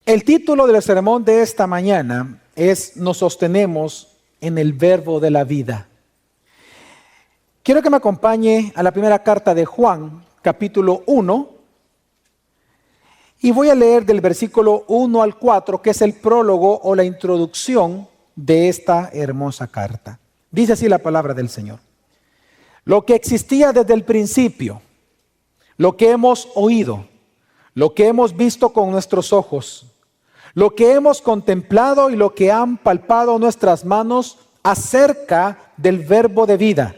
El título del sermón de esta mañana es Nos sostenemos en el verbo de la vida. Quiero que me acompañe a la primera carta de Juan, capítulo 1, y voy a leer del versículo 1 al 4, que es el prólogo o la introducción de esta hermosa carta. Dice así la palabra del Señor. Lo que existía desde el principio, lo que hemos oído, lo que hemos visto con nuestros ojos, lo que hemos contemplado y lo que han palpado nuestras manos acerca del verbo de vida.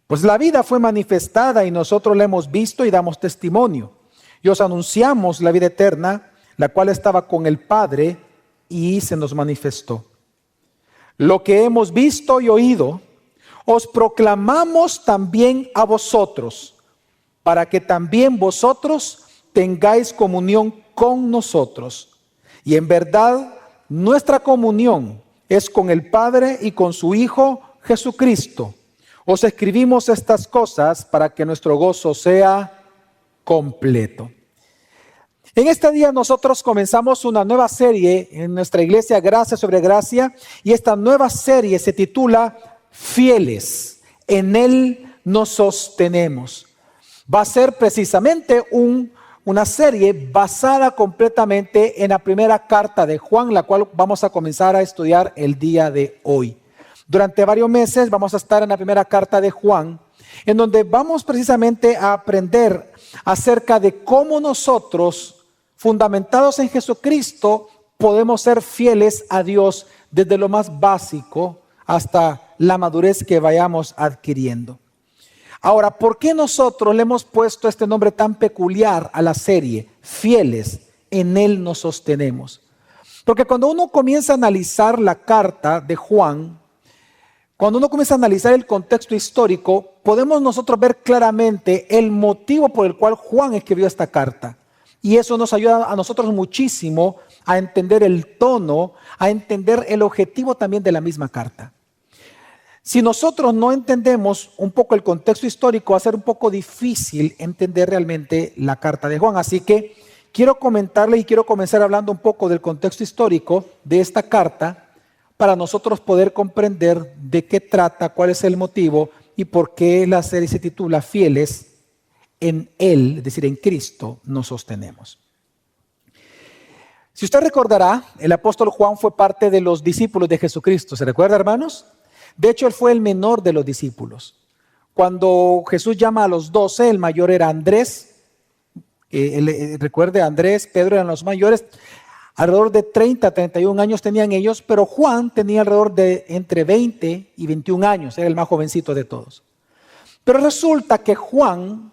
Pues la vida fue manifestada y nosotros la hemos visto y damos testimonio. Y os anunciamos la vida eterna, la cual estaba con el Padre y se nos manifestó. Lo que hemos visto y oído, os proclamamos también a vosotros, para que también vosotros tengáis comunión con nosotros. Y en verdad, nuestra comunión es con el Padre y con su Hijo Jesucristo. Os escribimos estas cosas para que nuestro gozo sea completo. En este día nosotros comenzamos una nueva serie en nuestra iglesia, Gracia sobre Gracia, y esta nueva serie se titula Fieles. En Él nos sostenemos. Va a ser precisamente una serie basada completamente en la primera carta de Juan, la cual vamos a comenzar a estudiar el día de hoy. Durante varios meses vamos a estar en la primera carta de Juan, en donde vamos precisamente a aprender acerca de cómo nosotros, fundamentados en Jesucristo, podemos ser fieles a Dios desde lo más básico hasta la madurez que vayamos adquiriendo. Ahora, ¿por qué nosotros le hemos puesto este nombre tan peculiar a la serie? Fieles, en Él nos sostenemos. Porque cuando uno comienza a analizar la carta de Juan, cuando uno comienza a analizar el contexto histórico, podemos nosotros ver claramente el motivo por el cual Juan escribió esta carta. Y eso nos ayuda a nosotros muchísimo a entender el tono, a entender el objetivo también de la misma carta. Si nosotros no entendemos un poco el contexto histórico, va a ser un poco difícil entender realmente la carta de Juan. Así que quiero comentarle y quiero comenzar hablando un poco del contexto histórico de esta carta para nosotros poder comprender de qué trata, cuál es el motivo y por qué la serie se titula Fieles en Él, es decir, en Cristo nos sostenemos. Si usted recordará, el apóstol Juan fue parte de los discípulos de Jesucristo. ¿Se recuerda, hermanos? De hecho, él fue el menor de los discípulos. Cuando Jesús llama a los 12, el mayor era Andrés. Recuerde, Andrés, Pedro eran los mayores. Alrededor de 30, 31 años tenían ellos, pero Juan tenía alrededor de entre 20 y 21 años. Era el más jovencito de todos. Pero resulta que Juan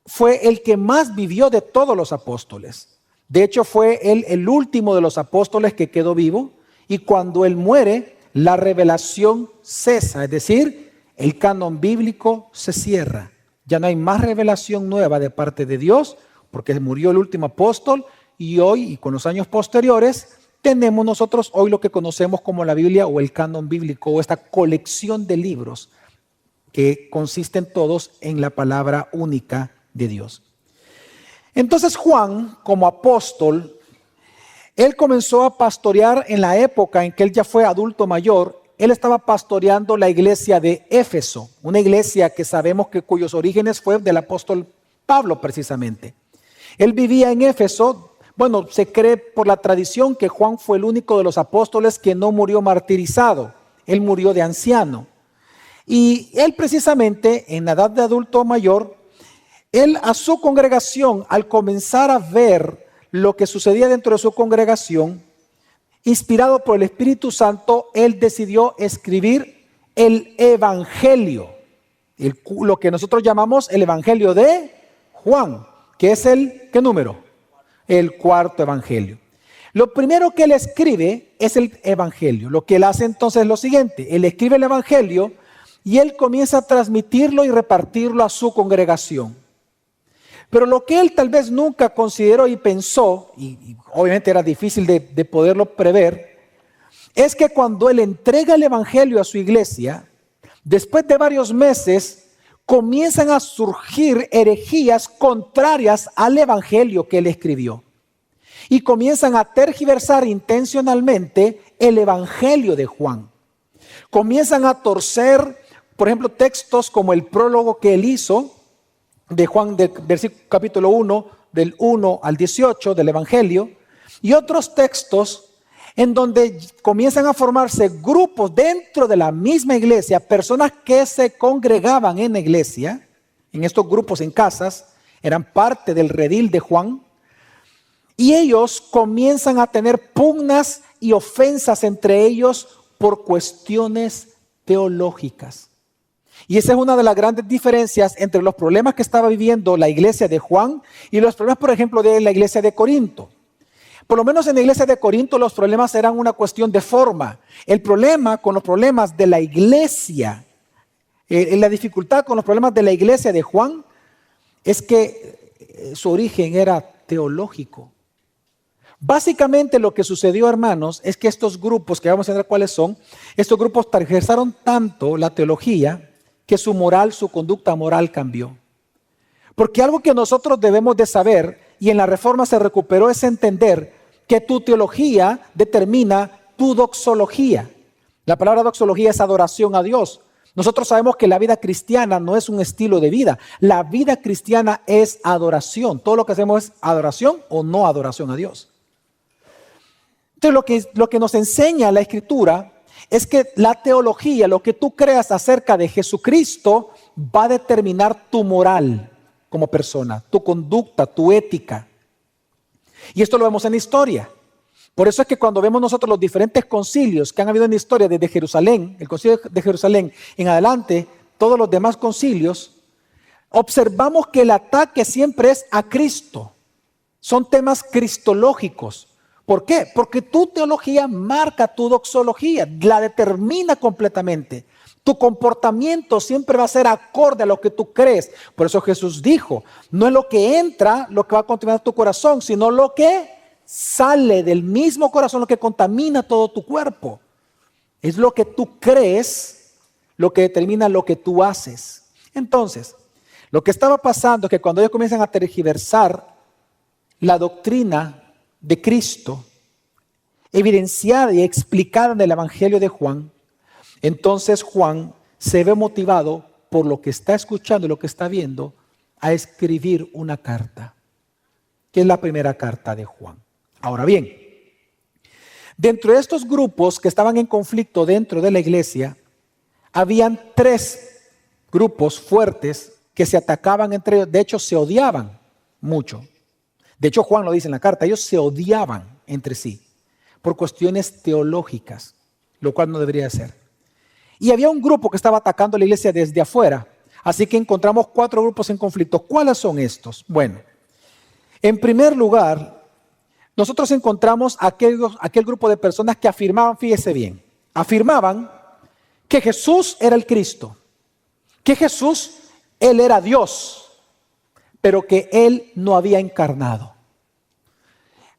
fue el que más vivió de todos los apóstoles. De hecho, fue él el último de los apóstoles que quedó vivo. Y cuando él muere, la revelación cesa, es decir, el canon bíblico se cierra. Ya no hay más revelación nueva de parte de Dios, porque murió el último apóstol y hoy, y con los años posteriores, tenemos nosotros hoy lo que conocemos como la Biblia o el canon bíblico o esta colección de libros que consisten todos en la palabra única de Dios. Entonces Juan, como apóstol, él comenzó a pastorear en la época en que él ya fue adulto mayor. Él estaba pastoreando la iglesia de Éfeso, una iglesia que sabemos que cuyos orígenes fue del apóstol Pablo precisamente. Él vivía en Éfeso. Bueno, se cree por la tradición que Juan fue el único de los apóstoles que no murió martirizado. Él murió de anciano. Y él precisamente en la edad de adulto mayor, él a su congregación, al comenzar a ver lo que sucedía dentro de su congregación, inspirado por el Espíritu Santo, él decidió escribir el Evangelio, lo que nosotros llamamos el Evangelio de Juan, que es ¿qué número? El cuarto Evangelio. Lo primero que él escribe es el Evangelio. Lo que él hace entonces es lo siguiente: él escribe el Evangelio y él comienza a transmitirlo y repartirlo a su congregación. Pero lo que él tal vez nunca consideró y pensó, y obviamente era difícil de poderlo prever, es que cuando él entrega el evangelio a su iglesia, después de varios meses, comienzan a surgir herejías contrarias al evangelio que él escribió. Y comienzan a tergiversar intencionalmente el evangelio de Juan. Comienzan a torcer, por ejemplo, textos como el prólogo que él hizo de Juan, versículo capítulo 1, del 1 al 18 del evangelio, y otros textos en donde comienzan a formarse grupos dentro de la misma iglesia, personas que se congregaban en la iglesia, en estos grupos en casas, eran parte del redil de Juan, y ellos comienzan a tener pugnas y ofensas entre ellos por cuestiones teológicas. Y esa es una de las grandes diferencias entre los problemas que estaba viviendo la iglesia de Juan y los problemas, por ejemplo, de la iglesia de Corinto. Por lo menos en la iglesia de Corinto los problemas eran una cuestión de forma. El problema con los problemas de la iglesia, la dificultad con los problemas de la iglesia de Juan es que su origen era teológico. Básicamente lo que sucedió, hermanos, es que estos grupos, que vamos a ver cuáles son, estos grupos tergiversaron tanto la teología que su moral, su conducta moral cambió. Porque algo que nosotros debemos de saber, y en la Reforma se recuperó, es entender que tu teología determina tu doxología. La palabra doxología es adoración a Dios. Nosotros sabemos que la vida cristiana no es un estilo de vida. La vida cristiana es adoración. Todo lo que hacemos es adoración o no adoración a Dios. Entonces lo que nos enseña la Escritura es que la teología, lo que tú creas acerca de Jesucristo, va a determinar tu moral como persona, tu conducta, tu ética. Y esto lo vemos en la historia. Por eso es que cuando vemos nosotros los diferentes concilios que han habido en la historia desde Jerusalén, el concilio de Jerusalén en adelante, todos los demás concilios, observamos que el ataque siempre es a Cristo. Son temas cristológicos. ¿Por qué? Porque tu teología marca tu doxología, la determina completamente. Tu comportamiento siempre va a ser acorde a lo que tú crees. Por eso Jesús dijo, no es lo que entra lo que va a contaminar tu corazón, sino lo que sale del mismo corazón, lo que contamina todo tu cuerpo. Es lo que tú crees, lo que determina lo que tú haces. Entonces, lo que estaba pasando es que cuando ellos comienzan a tergiversar la doctrina de Cristo, evidenciada y explicada en el Evangelio de Juan, entonces Juan se ve motivado por lo que está escuchando y lo que está viendo a escribir una carta, que es la primera carta de Juan. Ahora bien, dentro de estos grupos que estaban en conflicto dentro de la iglesia, habían 3 grupos fuertes que se atacaban entre ellos, de hecho se odiaban mucho. De hecho Juan lo dice en la carta, ellos se odiaban entre sí por cuestiones teológicas, lo cual no debería ser. Y había un grupo que estaba atacando a la iglesia desde afuera, así que encontramos 4 grupos en conflicto. ¿Cuáles son estos? Bueno, en primer lugar, nosotros encontramos aquel grupo de personas que afirmaban, fíjese bien, afirmaban que Jesús era el Cristo, que Jesús, Él era Dios, pero que Él no había encarnado.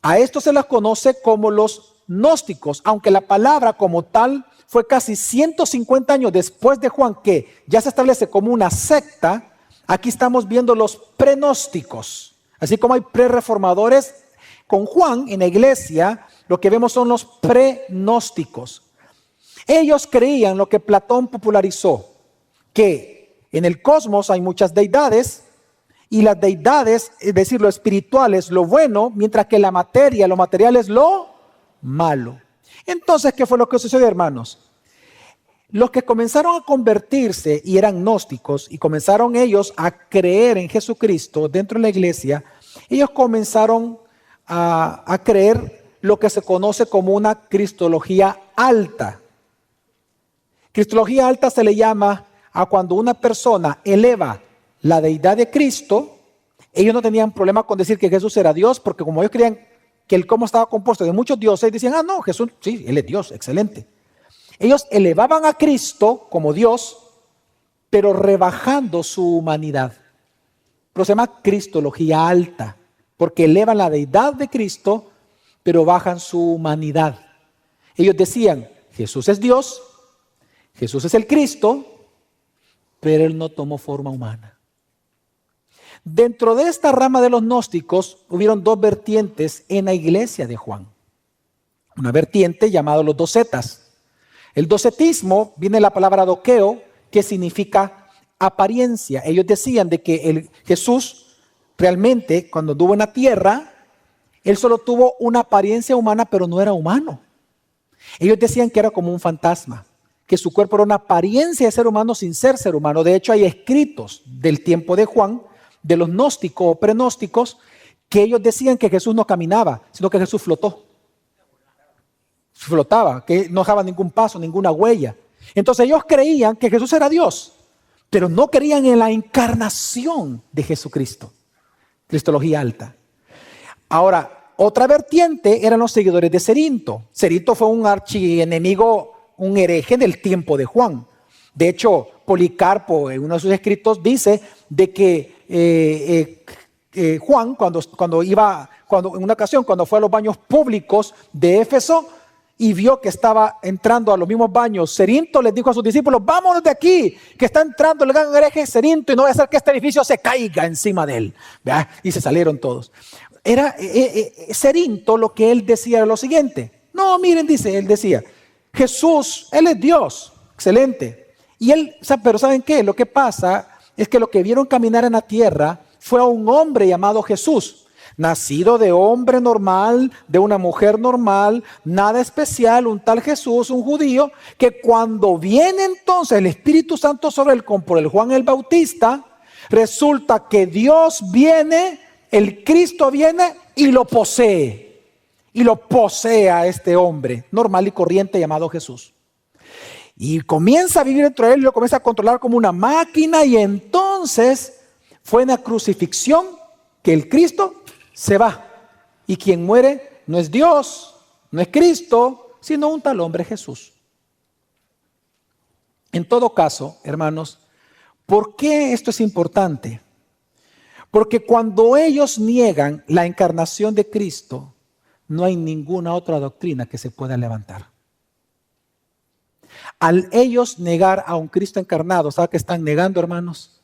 A esto se les conoce como los gnósticos, aunque la palabra como tal fue casi 150 años después de Juan, que ya se establece como una secta. Aquí estamos viendo los prenósticos. Así como hay prereformadores, con Juan en la iglesia lo que vemos son los prenósticos. Ellos creían lo que Platón popularizó, que en el cosmos hay muchas deidades, y las deidades, es decir, lo espiritual es lo bueno, mientras que la materia, lo material es lo malo. Entonces, ¿qué fue lo que sucedió, hermanos? Los que comenzaron a convertirse y eran gnósticos y comenzaron ellos a creer en Jesucristo dentro de la iglesia, ellos comenzaron a creer lo que se conoce como una cristología alta. Cristología alta se le llama a cuando una persona eleva la deidad de Cristo. Ellos no tenían problema con decir que Jesús era Dios, porque como ellos creían que el cómo estaba compuesto de muchos dioses, decían, ah, no, Jesús, sí, Él es Dios, excelente. Ellos elevaban a Cristo como Dios, pero rebajando su humanidad. Pero se llama cristología alta, porque elevan la deidad de Cristo, pero bajan su humanidad. Ellos decían, Jesús es Dios, Jesús es el Cristo, pero Él no tomó forma humana. Dentro de esta rama de los gnósticos hubieron dos vertientes en la iglesia de Juan. Una vertiente llamada los docetas. El docetismo viene de la palabra doqueo, que significa apariencia. Ellos decían de que Jesús realmente, cuando anduvo en la tierra, Él solo tuvo una apariencia humana, pero no era humano. Ellos decían que era como un fantasma, que su cuerpo era una apariencia de ser humano sin ser humano. De hecho, hay escritos del tiempo de Juan, de los gnósticos o prenósticos, que ellos decían que Jesús no caminaba, sino que Jesús flotaba, que no dejaba ningún paso, ninguna huella. Entonces ellos creían que Jesús era Dios, pero no creían en la encarnación de Jesucristo. Cristología alta. Ahora, otra vertiente eran los seguidores de Cerinto. Cerinto fue un archienemigo, un hereje del tiempo de Juan. De hecho, Policarpo en uno de sus escritos dice de que Juan, en una ocasión cuando fue a los baños públicos de Éfeso y vio que estaba entrando a los mismos baños Cerinto, les dijo a sus discípulos, vámonos de aquí, que está entrando el gran hereje Cerinto y no va a hacer que este edificio se caiga encima de él. ¿Verdad? Y se salieron todos. Era Cerinto, lo que él decía era lo siguiente. No, miren, él decía, Jesús, Él es Dios, excelente. Y él, pero ¿saben qué? Lo que pasa es que lo que vieron caminar en la tierra fue a un hombre llamado Jesús, nacido de hombre normal, de una mujer normal, nada especial, un tal Jesús, un judío, que cuando viene entonces el Espíritu Santo sobre él, como por el Juan el Bautista, resulta que Dios viene, el Cristo viene y lo posee a este hombre normal y corriente llamado Jesús. Y comienza a vivir dentro de él y lo comienza a controlar como una máquina. Y entonces fue en la crucifixión que el Cristo se va. Y quien muere no es Dios, no es Cristo, sino un tal hombre Jesús. En todo caso, hermanos, ¿por qué esto es importante? Porque cuando ellos niegan la encarnación de Cristo, no hay ninguna otra doctrina que se pueda levantar. Al ellos negar a un Cristo encarnado, ¿sabe qué están negando, hermanos?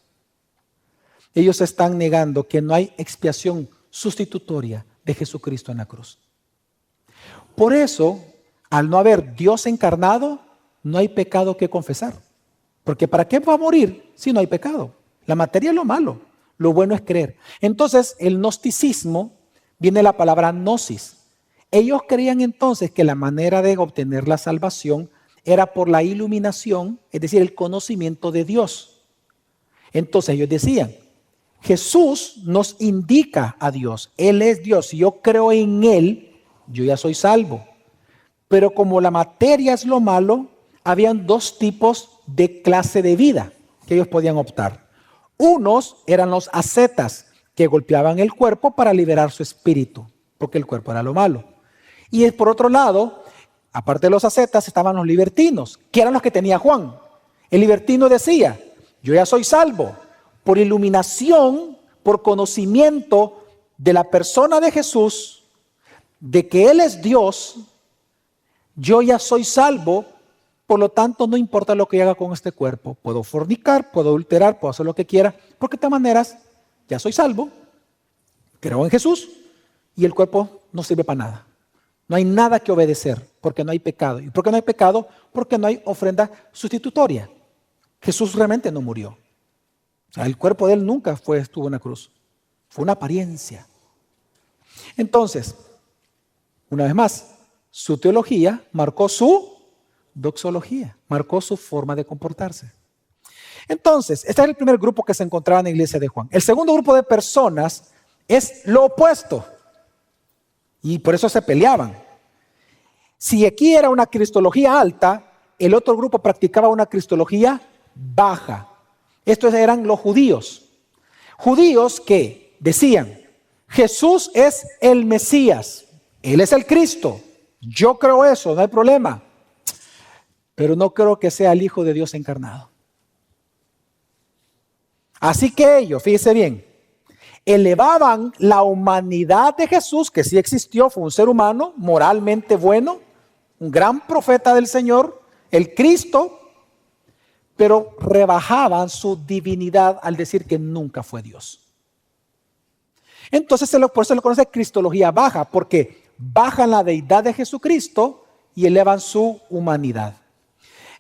Ellos están negando que no hay expiación sustitutoria de Jesucristo en la cruz. Por eso, al no haber Dios encarnado, no hay pecado que confesar. Porque ¿para qué va a morir si no hay pecado? La materia es lo malo, lo bueno es creer. Entonces, el gnosticismo viene de la palabra gnosis. Ellos creían entonces que la manera de obtener la salvación era por la iluminación, es decir, el conocimiento de Dios. Entonces ellos decían, Jesús nos indica a Dios, Él es Dios, si yo creo en Él, yo ya soy salvo. Pero como la materia es lo malo, habían dos tipos de clase de vida que ellos podían optar. Unos eran los ascetas, que golpeaban el cuerpo para liberar su espíritu, porque el cuerpo era lo malo. Y por otro lado, aparte de los ascetas, estaban los libertinos, que eran los que tenía Juan. El libertino decía, yo ya soy salvo, por iluminación, por conocimiento de la persona de Jesús, de que Él es Dios, yo ya soy salvo, por lo tanto no importa lo que haga con este cuerpo, puedo fornicar, puedo adulterar, puedo hacer lo que quiera, porque de todas maneras ya soy salvo, creo en Jesús y el cuerpo no sirve para nada. No hay nada que obedecer porque no hay pecado. ¿Y por qué no hay pecado? Porque no hay ofrenda sustitutoria. Jesús realmente no murió. O sea, el cuerpo de Él nunca estuvo en la cruz. Fue una apariencia. Entonces, una vez más, su teología marcó su doxología, marcó su forma de comportarse. Entonces, este es el primer grupo que se encontraba en la iglesia de Juan. El segundo grupo de personas es lo opuesto. Y por eso se peleaban. Si aquí era una cristología alta, el otro grupo practicaba una cristología baja. Estos eran los judíos. Judíos que decían, Jesús es el Mesías, Él es el Cristo. Yo creo eso, no hay problema. Pero no creo que sea el Hijo de Dios encarnado. Así que ellos, fíjese bien, elevaban la humanidad de Jesús, que sí existió, fue un ser humano moralmente bueno, un gran profeta del Señor, el Cristo, pero rebajaban su divinidad al decir que nunca fue Dios. Entonces por eso se le conoce cristología baja, porque bajan la deidad de Jesucristo y elevan su humanidad.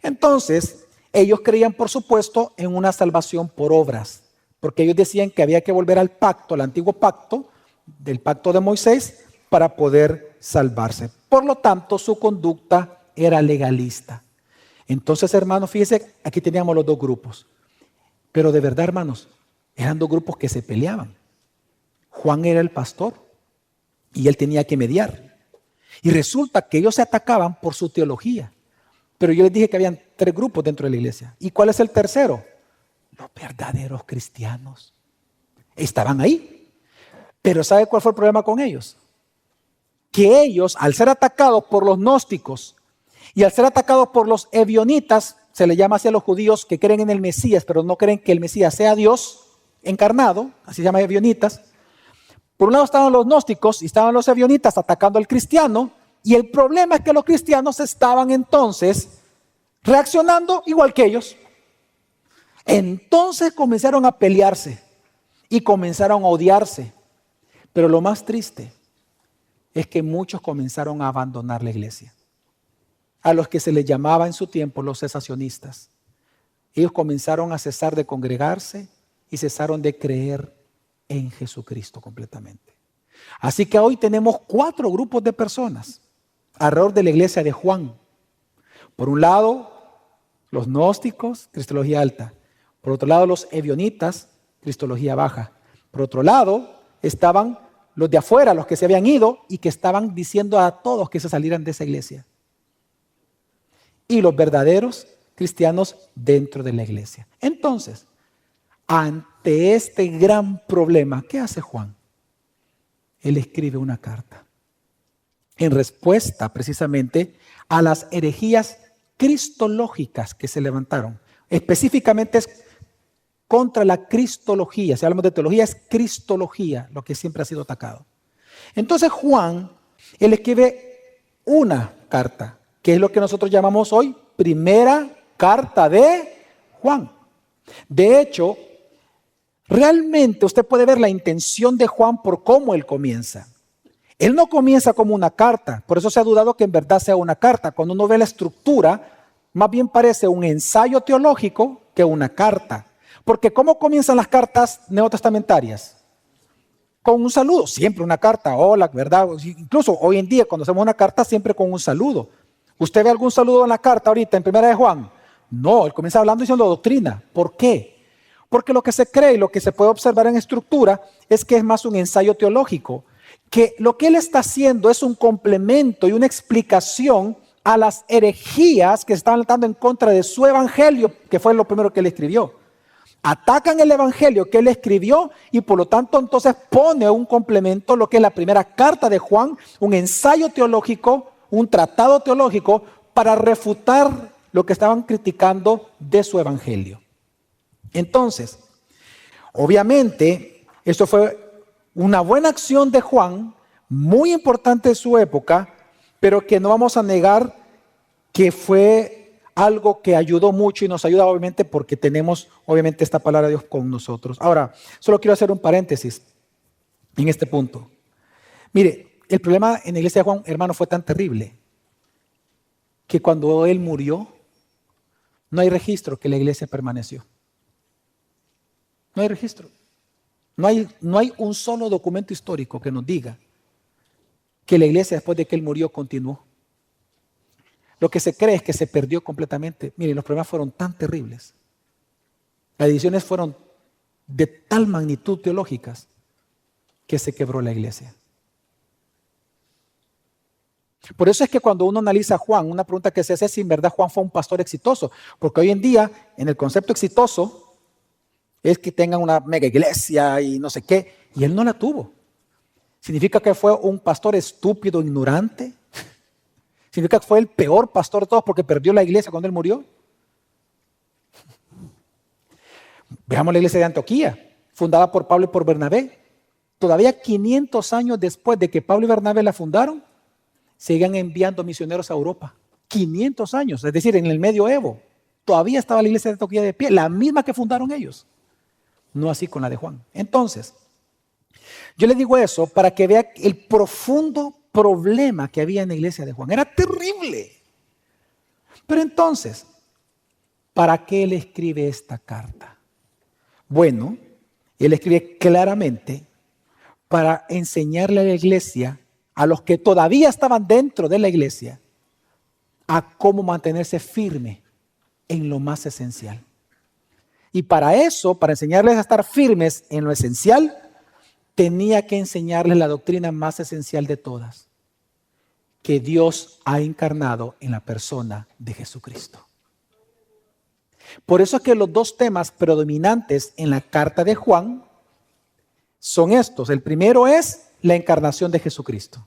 Entonces, ellos creían, por supuesto, en una salvación por obras, porque ellos decían que había que volver al pacto, al antiguo pacto, del pacto de Moisés, para poder salvarse. Por lo tanto, su conducta era legalista. Entonces, hermanos, fíjense, aquí teníamos los dos grupos. Pero de verdad, hermanos, eran dos grupos que se peleaban. Juan era el pastor y él tenía que mediar. Y resulta que ellos se atacaban por su teología. Pero yo les dije que habían 3 grupos dentro de la iglesia. ¿Y cuál es el tercero? Los verdaderos cristianos. Estaban ahí. Pero ¿sabe cuál fue el problema con ellos? Que ellos, al ser atacados por los gnósticos y al ser atacados por los ebionitas, se le llama así a los judíos que creen en el Mesías, pero no creen que el Mesías sea Dios encarnado, así se llama ebionitas. Por un lado estaban los gnósticos y estaban los ebionitas atacando al cristiano, y el problema es que los cristianos estaban entonces reaccionando igual que ellos. Entonces comenzaron a pelearse y comenzaron a odiarse. Pero lo más triste es que muchos comenzaron a abandonar la iglesia. A los que se les llamaba en su tiempo los cesacionistas. Ellos comenzaron a cesar de congregarse y cesaron de creer en Jesucristo completamente. Así que hoy tenemos 4 grupos de personas alrededor de la iglesia de Juan. Por un lado, los gnósticos, cristología alta. Por otro lado, los ebionitas, cristología baja. Por otro lado, estaban los de afuera, los que se habían ido y que estaban diciendo a todos que se salieran de esa iglesia. Y los verdaderos cristianos dentro de la iglesia. Entonces, ante este gran problema, ¿qué hace Juan? Él escribe una carta en respuesta precisamente a las herejías cristológicas que se levantaron. Específicamente es contra la cristología. Si hablamos de teología, es cristología lo que siempre ha sido atacado. Entonces Juan, él escribe una carta, que es lo que nosotros llamamos hoy primera carta de Juan. De hecho, realmente usted puede ver la intención de Juan por cómo él comienza. Él no comienza como una carta, por eso se ha dudado que en verdad sea una carta. Cuando uno ve la estructura, más bien parece un ensayo teológico que una carta. Porque ¿cómo comienzan las cartas neotestamentarias? Con un saludo, siempre una carta, hola, ¿verdad? Incluso hoy en día cuando hacemos una carta siempre con un saludo. ¿Usted ve algún saludo en la carta ahorita en Primera de Juan? No, él comienza hablando diciendo doctrina. ¿Por qué? Porque lo que se cree y lo que se puede observar en estructura es que es más un ensayo teológico, que lo que él está haciendo es un complemento y una explicación a las herejías que se estaban levantando en contra de su evangelio, que fue lo primero que él escribió. Atacan el evangelio que él escribió y por lo tanto entonces pone un complemento, lo que es la primera carta de Juan, un ensayo teológico, un tratado teológico para refutar lo que estaban criticando de su evangelio. Entonces, obviamente, esto fue una buena acción de Juan, muy importante de su época, pero que no vamos a negar que fue algo que ayudó mucho y nos ayuda obviamente porque tenemos obviamente esta palabra de Dios con nosotros. Ahora, solo quiero hacer un paréntesis en este punto. Mire, el problema en la iglesia de Juan, hermano, fue tan terrible que cuando él murió, no hay registro que la iglesia permaneció. No hay registro. No hay un solo documento histórico que nos diga que la iglesia después de que él murió continuó. Lo que se cree es que se perdió completamente. Miren, los problemas fueron tan terribles. Las divisiones fueron de tal magnitud teológicas que se quebró la iglesia. Por eso es que cuando uno analiza a Juan, una pregunta que se hace es si en verdad Juan fue un pastor exitoso. Porque hoy en día, en el concepto exitoso, es que tengan una mega iglesia y no sé qué. Y él no la tuvo. ¿Significa que fue un pastor estúpido, ignorante? ¿Significa que fue el peor pastor de todos porque perdió la iglesia cuando él murió? Veamos la iglesia de Antioquía, fundada por Pablo y por Bernabé. Todavía 500 años después de que Pablo y Bernabé la fundaron, seguían enviando misioneros a Europa. 500 años, es decir, en el medioevo. Todavía estaba la iglesia de Antioquía de pie, la misma que fundaron ellos. No así con la de Juan. Entonces, yo le digo eso para que vea el profundo problema que había en la iglesia de Juan. Era terrible. Pero entonces, ¿para qué él escribe esta carta? Bueno, él escribe claramente para enseñarle a la iglesia, a los que todavía estaban dentro de la iglesia, a cómo mantenerse firme en lo más esencial. Y para eso, para enseñarles a estar firmes en lo esencial, tenía que enseñarles la doctrina más esencial de todas, que Dios ha encarnado en la persona de Jesucristo. Por eso es que los dos temas predominantes en la carta de Juan son estos. El primero es la encarnación de Jesucristo,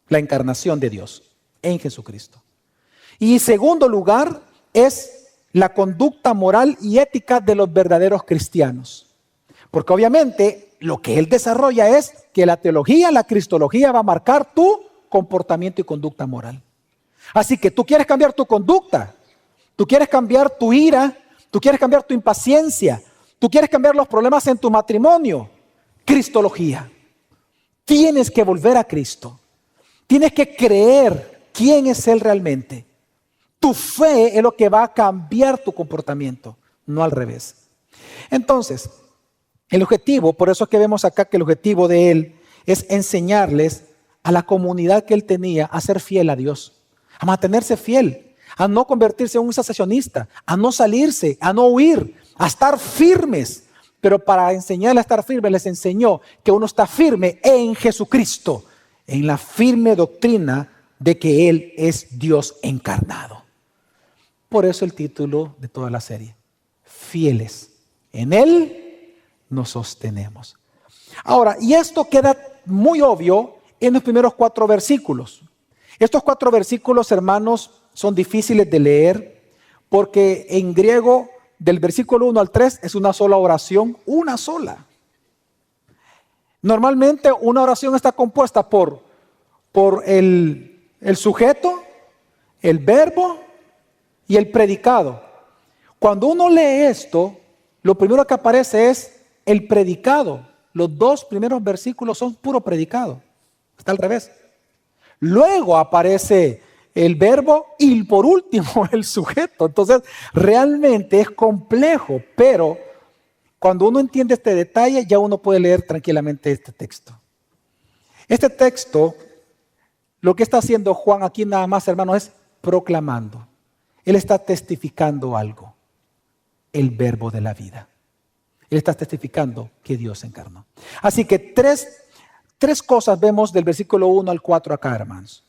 la encarnación de Dios en Jesucristo. Y en segundo lugar es la conducta moral y ética de los verdaderos cristianos. Porque obviamente lo que él desarrolla es que la teología, la cristología va a marcar tu comportamiento y conducta moral. Así que tú quieres cambiar tu conducta, tú quieres cambiar tu ira, tú quieres cambiar tu impaciencia, tú quieres cambiar los problemas en tu matrimonio. Cristología. Tienes que volver a Cristo. Tienes que creer quién es Él realmente. Tu fe es lo que va a cambiar tu comportamiento, no al revés. Entonces, el objetivo, por eso es que vemos acá que el objetivo de Él es enseñarles a la comunidad que Él tenía a ser fiel a Dios, a mantenerse fiel, a no convertirse en un cesacionista, a no salirse, a no huir, a estar firmes. Pero para enseñarle a estar firme, les enseñó que uno está firme en Jesucristo, en la firme doctrina de que Él es Dios encarnado. Por eso el título de toda la serie, fieles. En Él nos sostenemos. Ahora, y esto queda muy obvio en los primeros 4 versículos. Estos 4 versículos, hermanos, son difíciles de leer porque en griego del versículo 1 al 3 es una sola oración, una sola. Normalmente una oración está compuesta por el sujeto, el verbo y el predicado. Cuando uno lee esto, lo primero que aparece es el predicado. Los 2 primeros versículos son puro predicado. Está al revés. Luego aparece el verbo y por último el sujeto. Entonces realmente es complejo, pero cuando uno entiende este detalle ya uno puede leer tranquilamente este texto. Este texto, lo que está haciendo Juan aquí nada más, hermanos, es proclamando. Él está testificando algo, el verbo de la vida. Él está testificando que Dios se encarnó. Así que tres cosas vemos del versículo 1 al 4 acá, hermanos.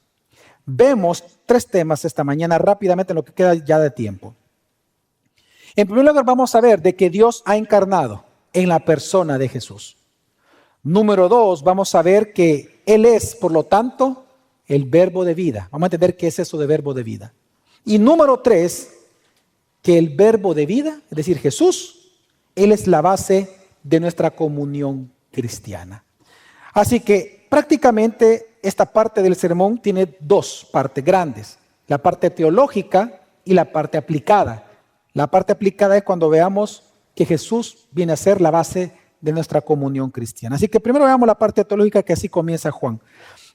Vemos 3 temas esta mañana rápidamente en lo que queda ya de tiempo. En primer lugar vamos a ver de que Dios ha encarnado en la persona de Jesús. Número 2, vamos a ver que Él es, por lo tanto, el verbo de vida. Vamos a entender qué es eso de verbo de vida. Y número 3, que el verbo de vida, es decir, Jesús, Él es la base de nuestra comunión cristiana. Así que prácticamente esta parte del sermón tiene 2 partes grandes, la parte teológica y la parte aplicada. La parte aplicada es cuando veamos que Jesús viene a ser la base de nuestra comunión cristiana. Así que primero veamos la parte teológica, que así comienza Juan.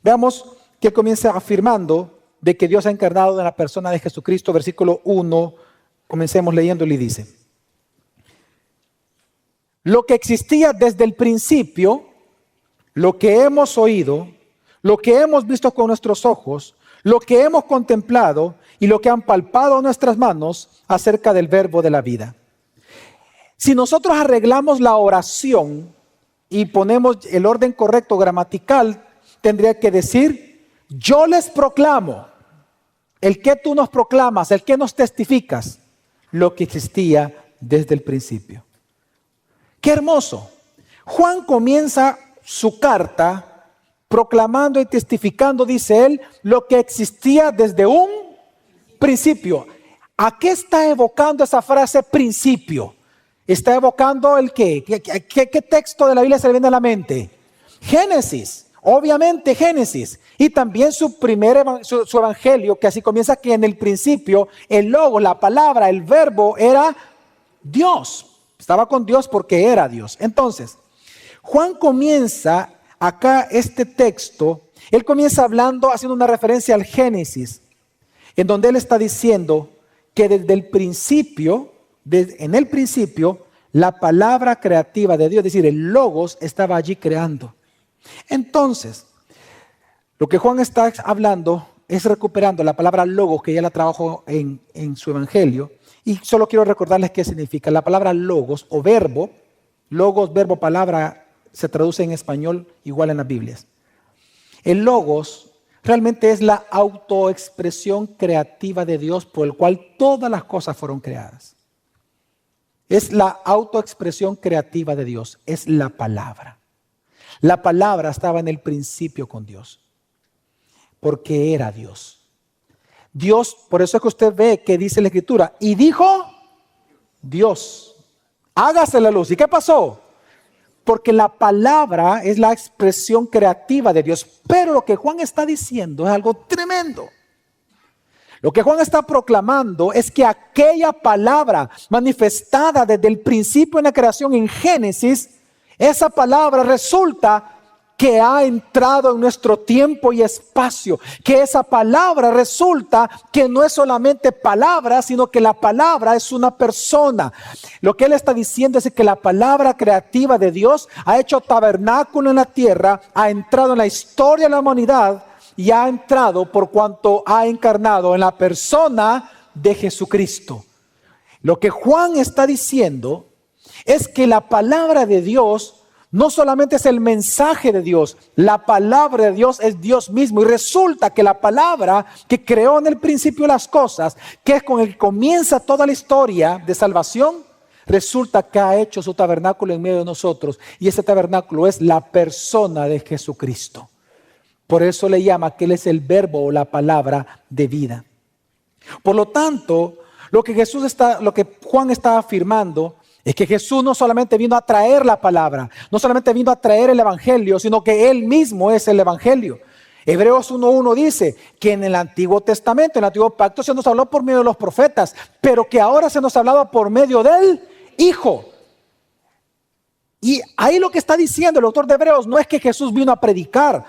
Veamos que él comienza afirmando de que Dios ha encarnado en la persona de Jesucristo. Versículo 1, comencemos leyéndolo y dice: lo que existía desde el principio, lo que hemos oído, lo que hemos visto con nuestros ojos, lo que hemos contemplado y lo que han palpado nuestras manos acerca del verbo de la vida. Si nosotros arreglamos la oración y ponemos el orden correcto gramatical, tendría que decir: yo les proclamo, el que tú nos proclamas, el que nos testificas, lo que existía desde el principio. ¡Qué hermoso! Juan comienza su carta proclamando y testificando, dice él, lo que existía desde un principio. ¿A qué está evocando esa frase principio? Está evocando el qué. ¿Qué texto de la Biblia se le viene a la mente? Génesis. Obviamente Génesis. Y también su evangelio, que así comienza, que en el principio el logo, la palabra, el verbo era Dios. Estaba con Dios porque era Dios. Entonces, Juan comienza acá este texto, él comienza haciendo una referencia al Génesis, en donde él está diciendo que desde el principio, en el principio, la palabra creativa de Dios, es decir, el Logos, estaba allí creando. Entonces, lo que Juan está hablando es recuperando la palabra Logos, que ya la trabajó en su evangelio, y solo quiero recordarles qué significa. La palabra Logos o verbo, Logos, verbo, palabra, se traduce en español igual en las Biblias. El Logos realmente es la autoexpresión creativa de Dios por el cual todas las cosas fueron creadas. Es la autoexpresión creativa de Dios, es la palabra. La palabra estaba en el principio con Dios, porque era Dios. Dios, por eso es que usted ve que dice la Escritura, y dijo Dios, hágase la luz. ¿Y qué pasó? Porque la palabra es la expresión creativa de Dios. Pero lo que Juan está diciendo es algo tremendo. Lo que Juan está proclamando es que aquella palabra manifestada desde el principio en la creación en Génesis, esa palabra resulta que ha entrado en nuestro tiempo y espacio, que esa palabra resulta que no es solamente palabra, sino que la palabra es una persona. Lo que él está diciendo es que la palabra creativa de Dios ha hecho tabernáculo en la tierra, ha entrado en la historia de la humanidad y ha entrado por cuanto ha encarnado en la persona de Jesucristo. Lo que Juan está diciendo es que la palabra de Dios no solamente es el mensaje de Dios, la palabra de Dios es Dios mismo. Y resulta que la palabra que creó en el principio las cosas, que es con el que comienza toda la historia de salvación, resulta que ha hecho su tabernáculo en medio de nosotros. Y ese tabernáculo es la persona de Jesucristo. Por eso le llama que Él es el verbo o la palabra de vida. Por lo tanto, lo que Juan está afirmando es que Jesús no solamente vino a traer la palabra, no solamente vino a traer el evangelio, sino que Él mismo es el evangelio. Hebreos 1:1 dice que en el Antiguo Testamento, en el Antiguo Pacto, se nos habló por medio de los profetas, pero que ahora se nos hablaba por medio del Hijo. Y ahí lo que está diciendo el autor de Hebreos no es que Jesús vino a predicar.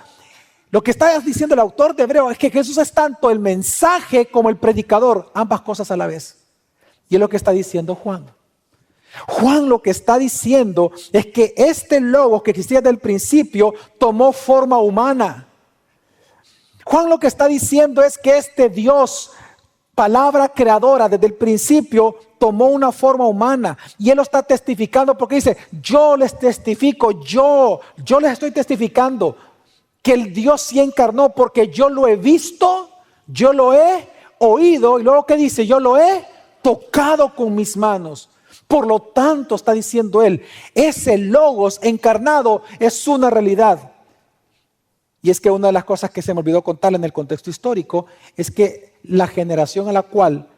Lo que está diciendo el autor de Hebreos es que Jesús es tanto el mensaje como el predicador, ambas cosas a la vez. Y es lo que está diciendo Juan. Juan lo que está diciendo es que este Logos que existía desde el principio tomó forma humana. Juan lo que está diciendo es que este Dios, palabra creadora desde el principio, tomó una forma humana. Y Él lo está testificando porque dice, yo les testifico, yo les estoy testificando que el Dios sí encarnó porque yo lo he visto, yo lo he oído. Y luego ¿qué dice? Yo lo he tocado con mis manos. Por lo tanto, está diciendo él, ese Logos encarnado es una realidad. Y es que una de las cosas que se me olvidó contarle en el contexto histórico es que la generación a la cual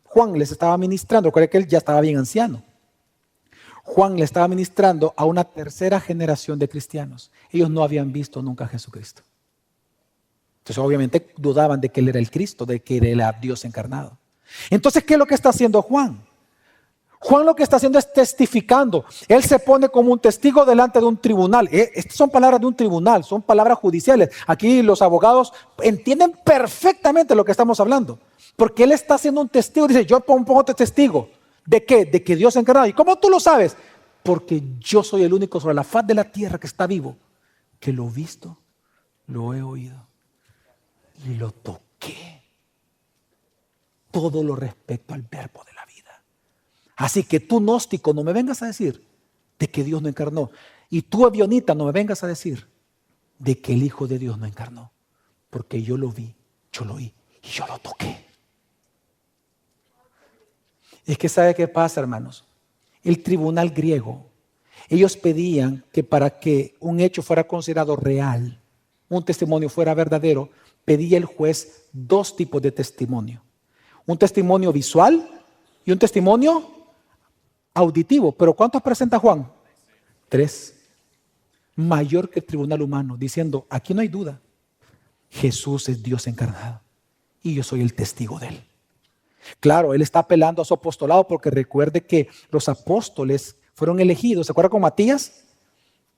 Juan les estaba ministrando, recuerden que él ya estaba bien anciano. Juan le estaba ministrando a una tercera generación de cristianos. Ellos no habían visto nunca a Jesucristo. Entonces obviamente dudaban de que él era el Cristo, de que él era Dios encarnado. Entonces, ¿qué es lo que está haciendo Juan? Juan lo que está haciendo es testificando. Él se pone como un testigo delante de un tribunal. Estas son palabras de un tribunal, son palabras judiciales. Aquí los abogados entienden perfectamente lo que estamos hablando. Porque él está haciendo un testigo. Dice, yo pongo este testigo. ¿De qué? De que Dios es encarnado. ¿Y cómo tú lo sabes? Porque yo soy el único sobre la faz de la tierra que está vivo, que lo he visto, lo he oído y lo toqué. Todo lo respecto al verbo de la vida. Así que tú, gnóstico, no me vengas a decir de que Dios no encarnó. Y tú, avionita, no me vengas a decir de que el Hijo de Dios no encarnó. Porque yo lo vi, yo lo oí y yo lo toqué. Es que ¿sabe qué pasa, hermanos? El tribunal griego, ellos pedían que para que un hecho fuera considerado real, un testimonio fuera verdadero, pedía el juez dos tipos de testimonio. Un testimonio visual y un testimonio auditivo. Pero ¿cuántos presenta Juan? 3. Mayor que el tribunal humano, diciendo, aquí no hay duda. Jesús es Dios encarnado y yo soy el testigo de él. Claro, él está apelando a su apostolado porque recuerde que los apóstoles fueron elegidos. ¿Se acuerda con Matías?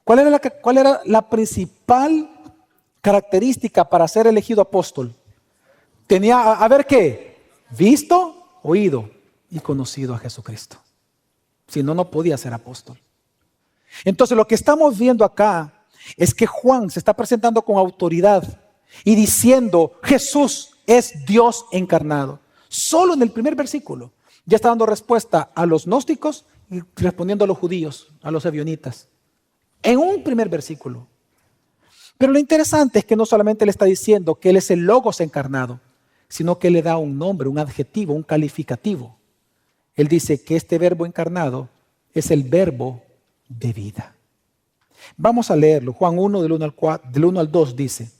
¿Cuál era la principal característica para ser elegido apóstol? Tenía, a ver qué, visto, oído y conocido a Jesucristo. Si no, no podía ser apóstol. Entonces lo que estamos viendo acá es que Juan se está presentando con autoridad y diciendo, Jesús es Dios encarnado. Solo en el primer versículo ya está dando respuesta a los gnósticos y respondiendo a los judíos, a los ebionitas. En un primer versículo. Pero lo interesante es que no solamente le está diciendo que Él es el Logos encarnado, sino que le da un nombre, un adjetivo, un calificativo. Él dice que este verbo encarnado es el verbo de vida. Vamos a leerlo. Juan 1 del 1 al 2 dice,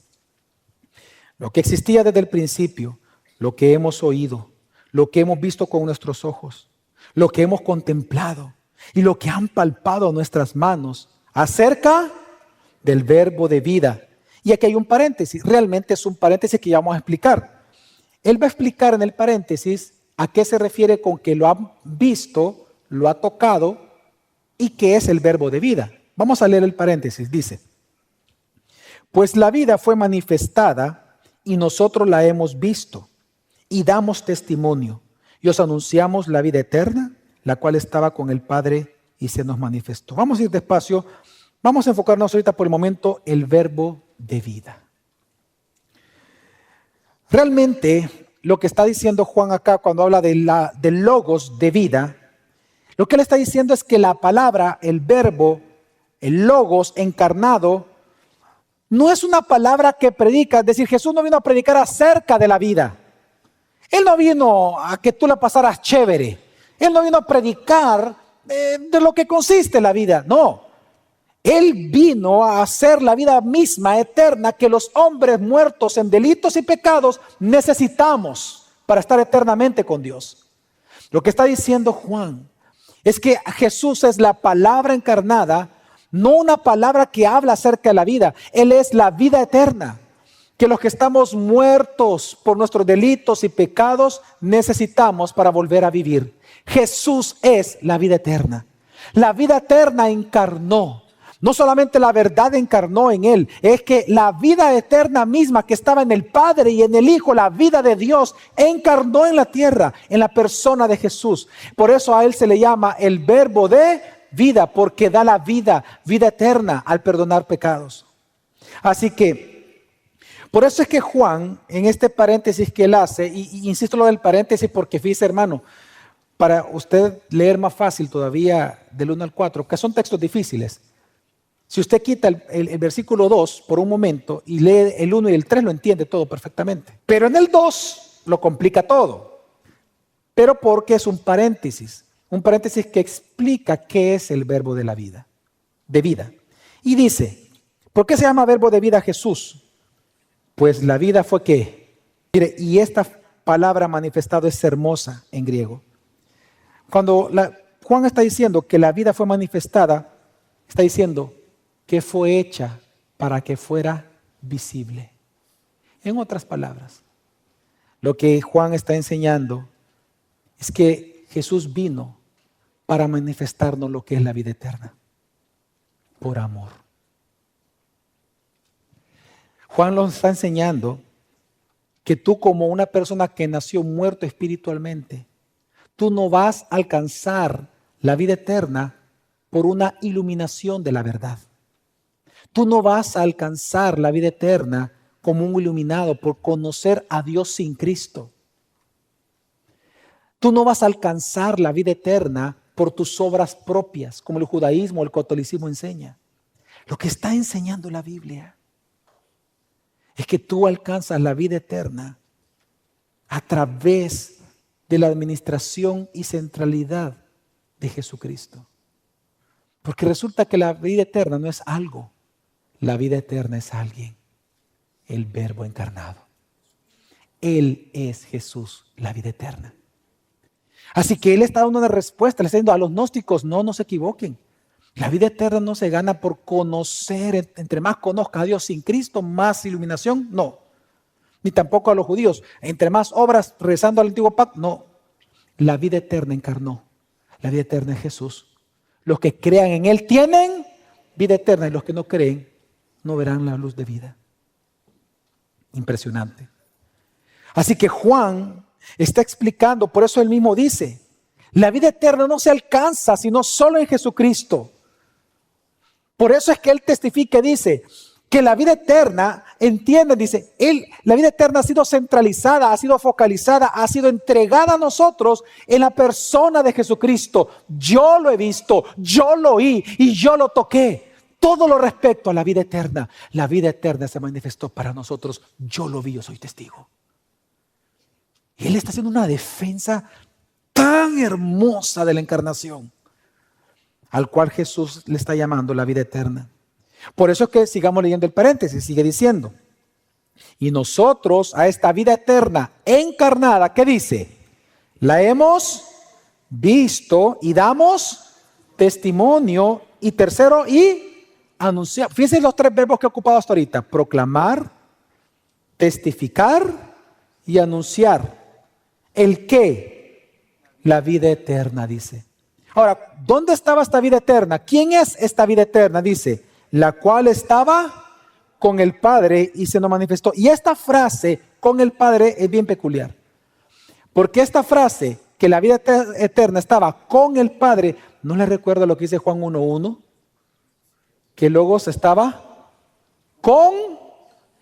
lo que existía desde el principio, lo que hemos oído, lo que hemos visto con nuestros ojos, lo que hemos contemplado y lo que han palpado nuestras manos acerca del verbo de vida. Y aquí hay un paréntesis, realmente es un paréntesis que ya vamos a explicar. Él va a explicar en el paréntesis a qué se refiere con que lo ha visto, lo ha tocado y qué es el verbo de vida. Vamos a leer el paréntesis, dice, pues la vida fue manifestada y nosotros la hemos visto y damos testimonio y os anunciamos la vida eterna, la cual estaba con el Padre y se nos manifestó. Vamos a ir despacio, vamos a enfocarnos ahorita por el momento el verbo de vida. Realmente lo que está diciendo Juan acá cuando habla del logos de vida, lo que él está diciendo es que la palabra, el verbo, el logos encarnado, no es una palabra que predica, es decir, Jesús no vino a predicar acerca de la vida. Él no vino a que tú la pasaras chévere. Él no vino a predicar de lo que consiste la vida, no. Él vino a hacer la vida misma, eterna, que los hombres muertos en delitos y pecados necesitamos para estar eternamente con Dios. Lo que está diciendo Juan es que Jesús es la palabra encarnada, no una palabra que habla acerca de la vida. Él es la vida eterna, que los que estamos muertos por nuestros delitos y pecados necesitamos para volver a vivir. Jesús es la vida eterna. La vida eterna encarnó. No solamente la verdad encarnó en Él, es que la vida eterna misma que estaba en el Padre y en el Hijo, la vida de Dios, encarnó en la tierra, en la persona de Jesús. Por eso a Él se le llama el verbo de vida, porque da la vida, vida eterna al perdonar pecados. Así que, por eso es que Juan, en este paréntesis que él hace, y insisto lo del paréntesis porque fíjese hermano, para usted leer más fácil todavía del 1 al 4, que son textos difíciles. Si usted quita el versículo 2 por un momento y lee el 1 y el 3, lo entiende todo perfectamente. Pero en el 2 lo complica todo. Pero porque es un paréntesis que explica qué es el verbo de la vida, de vida. Y dice, ¿por qué se llama verbo de vida Jesús? Pues la vida fue ¿qué? Mire, y esta palabra manifestado es hermosa en griego. Cuando Juan está diciendo que la vida fue manifestada, está diciendo que fue hecha para que fuera visible. En otras palabras, lo que Juan está enseñando es que Jesús vino para manifestarnos lo que es la vida eterna, por amor. Juan nos está enseñando que tú como una persona que nació muerto espiritualmente, tú no vas a alcanzar la vida eterna por una iluminación de la verdad. Tú no vas a alcanzar la vida eterna como un iluminado por conocer a Dios sin Cristo. Tú no vas a alcanzar la vida eterna por tus obras propias, como el judaísmo o el catolicismo enseña. Lo que está enseñando la Biblia es que tú alcanzas la vida eterna a través de la administración y centralidad de Jesucristo. Porque resulta que la vida eterna no es algo. La vida eterna es alguien, el verbo encarnado. Él es Jesús, la vida eterna. Así que él está dando una respuesta, le está diciendo a los gnósticos, no se equivoquen. La vida eterna no se gana por conocer, entre más conozca a Dios sin Cristo, más iluminación, no. Ni tampoco a los judíos, entre más obras rezando al antiguo pacto, no. La vida eterna encarnó, la vida eterna es Jesús. Los que crean en Él tienen vida eterna y los que no creen no verán la luz de vida. Impresionante. Así que Juan está explicando, por eso él mismo dice, la vida eterna no se alcanza sino solo en Jesucristo. Por eso es que él testifica y dice que la vida eterna, entienden, dice, la vida eterna ha sido centralizada, ha sido focalizada, ha sido entregada a nosotros en la persona de Jesucristo. Yo lo he visto, yo lo oí y yo lo toqué. Todo lo respecto a la vida eterna. La vida eterna se manifestó para nosotros. Yo lo vi, yo soy testigo. Y él está haciendo una defensa tan hermosa de la encarnación, al cual Jesús le está llamando la vida eterna. Por eso es que sigamos leyendo el paréntesis, sigue diciendo, y nosotros a esta vida eterna encarnada, ¿qué dice? La hemos visto y damos testimonio, y tercero, y anunciar. Fíjense los tres verbos que he ocupado hasta ahorita: proclamar, testificar y anunciar. ¿El qué? La vida eterna, dice. Ahora, ¿dónde estaba esta vida eterna? ¿Quién es esta vida eterna? Dice, la cual estaba con el Padre y se nos manifestó. Y esta frase, con el Padre, es bien peculiar. Porque esta frase, que la vida eterna estaba con el Padre, ¿no le recuerda lo que dice Juan 1:1? Que Logos estaba con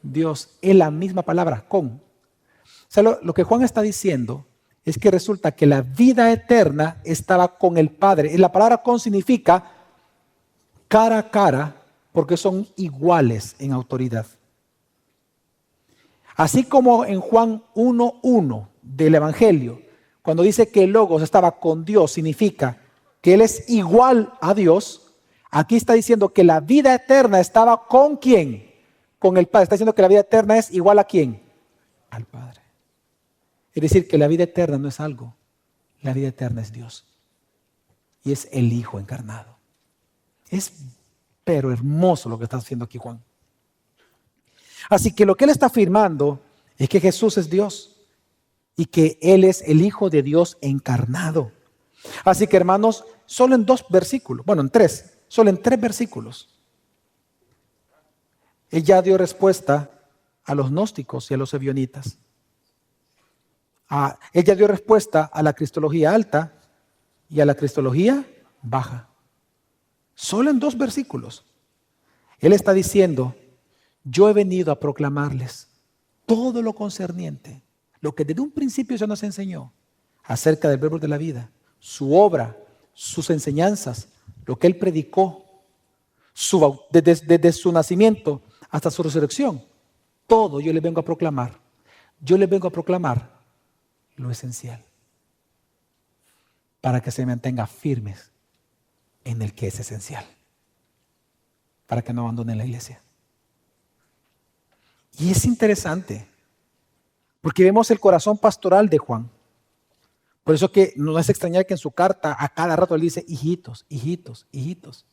Dios. Es la misma palabra, con. O sea, lo que Juan está diciendo es que resulta que la vida eterna estaba con el Padre. Y la palabra con significa cara a cara, porque son iguales en autoridad. Así como en Juan 1:1 del Evangelio, cuando dice que el Logos estaba con Dios, significa que Él es igual a Dios. Aquí está diciendo que la vida eterna estaba con ¿quién? Con el Padre. Está diciendo que la vida eterna es igual a ¿quién? Al Padre. Es decir, que la vida eterna no es algo. La vida eterna es Dios. Y es el Hijo encarnado. Es pero hermoso lo que está haciendo aquí Juan. Así que lo que él está afirmando es que Jesús es Dios y que Él es el Hijo de Dios encarnado. Así que, hermanos, solo en 2 versículos, bueno, en 3, solo en 3 versículos, Él ya dio respuesta a los gnósticos y a los ebionitas. Él ya dio respuesta a la cristología alta y a la cristología baja. Solo en 2 versículos. Él está diciendo, yo he venido a proclamarles todo lo concerniente, lo que desde un principio se nos enseñó acerca del verbo de la vida, su obra, sus enseñanzas, lo que Él predicó, desde su nacimiento hasta su resurrección. Todo yo les vengo a proclamar. Yo les vengo a proclamar lo esencial para que se mantengan firmes en el que es esencial, para que no abandonen la iglesia. Y es interesante, porque vemos el corazón pastoral de Juan. Por eso que no es extrañar que en su carta a cada rato él dice, hijitos, hijitos, hijitos.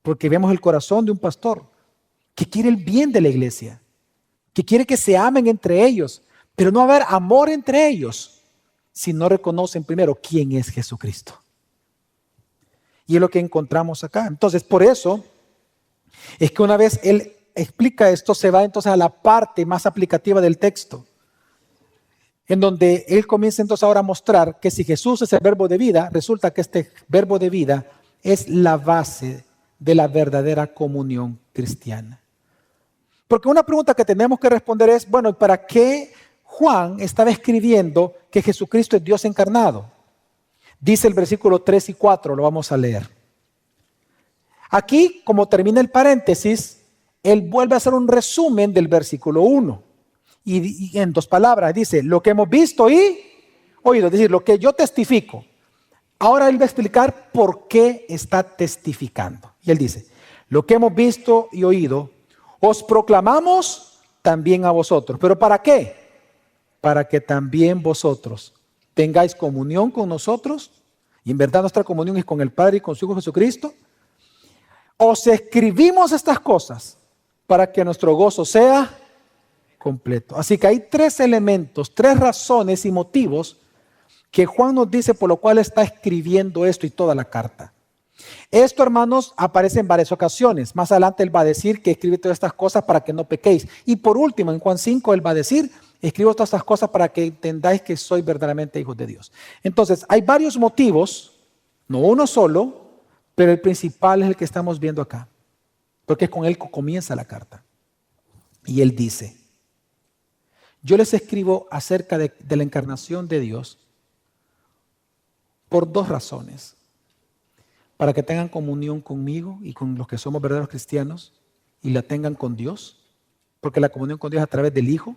Porque vemos el corazón de un pastor que quiere el bien de la iglesia, que quiere que se amen entre ellos, pero no va a haber amor entre ellos si no reconocen primero quién es Jesucristo. Y es lo que encontramos acá. Entonces, por eso es que una vez él explica esto, se va entonces a la parte más aplicativa del texto, en donde él comienza entonces ahora a mostrar que si Jesús es el verbo de vida, resulta que este verbo de vida es la base de la verdadera comunión cristiana. Porque una pregunta que tenemos que responder es, bueno, ¿para qué Juan estaba escribiendo que Jesucristo es Dios encarnado? Dice el versículo 3 y 4, lo vamos a leer. Aquí, como termina el paréntesis, él vuelve a hacer un resumen del versículo 1. Y en 2 palabras dice, lo que hemos visto y oído, es decir, lo que yo testifico. Ahora él va a explicar por qué está testificando. Y él dice, lo que hemos visto y oído, os proclamamos también a vosotros. ¿Pero para qué? Para que también vosotros tengáis comunión con nosotros, y en verdad nuestra comunión es con el Padre y con su Hijo Jesucristo. Os escribimos estas cosas para que nuestro gozo sea completo. Así que hay tres elementos, tres razones y motivos que Juan nos dice por lo cual está escribiendo esto y toda la carta. Esto, hermanos, aparece en varias ocasiones. Más adelante él va a decir que escribe todas estas cosas para que no pequéis. Y por último, en Juan 5, él va a decir, escribo todas estas cosas para que entendáis que sois verdaderamente hijos de Dios. Entonces, hay varios motivos, no uno solo, pero el principal es el que estamos viendo acá. Porque es con él que comienza la carta. Y él dice, yo les escribo acerca de la encarnación de Dios por dos razones. Para que tengan comunión conmigo y con los que somos verdaderos cristianos y la tengan con Dios. Porque la comunión con Dios es a través del Hijo,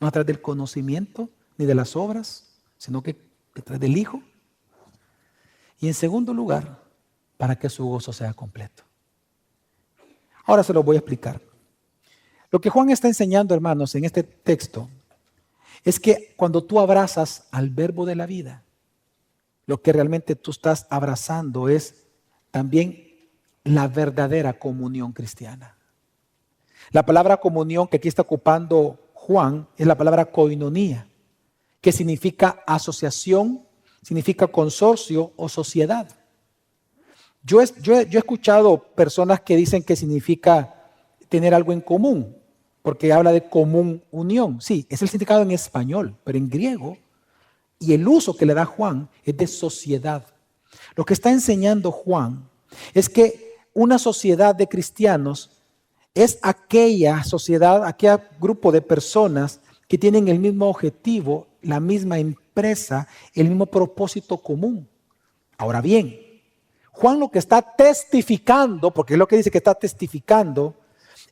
no a través del conocimiento ni de las obras, sino que a través del Hijo. Y en segundo lugar, para que su gozo sea completo. Ahora se lo voy a explicar. Lo que Juan está enseñando, hermanos, en este texto es que cuando tú abrazas al verbo de la vida, lo que realmente tú estás abrazando es también la verdadera comunión cristiana. La palabra comunión que aquí está ocupando Juan es la palabra koinonía, que significa asociación, significa consorcio o sociedad. Yo he escuchado personas que dicen que significa tener algo en común, porque habla de común unión. Sí, es el significado en español, pero en griego, y el uso que le da Juan es de sociedad. Lo que está enseñando Juan es que una sociedad de cristianos es aquella sociedad, aquel grupo de personas que tienen el mismo objetivo, la misma empresa, el mismo propósito común. Ahora bien, Juan lo que está testificando, porque es lo que dice que está testificando,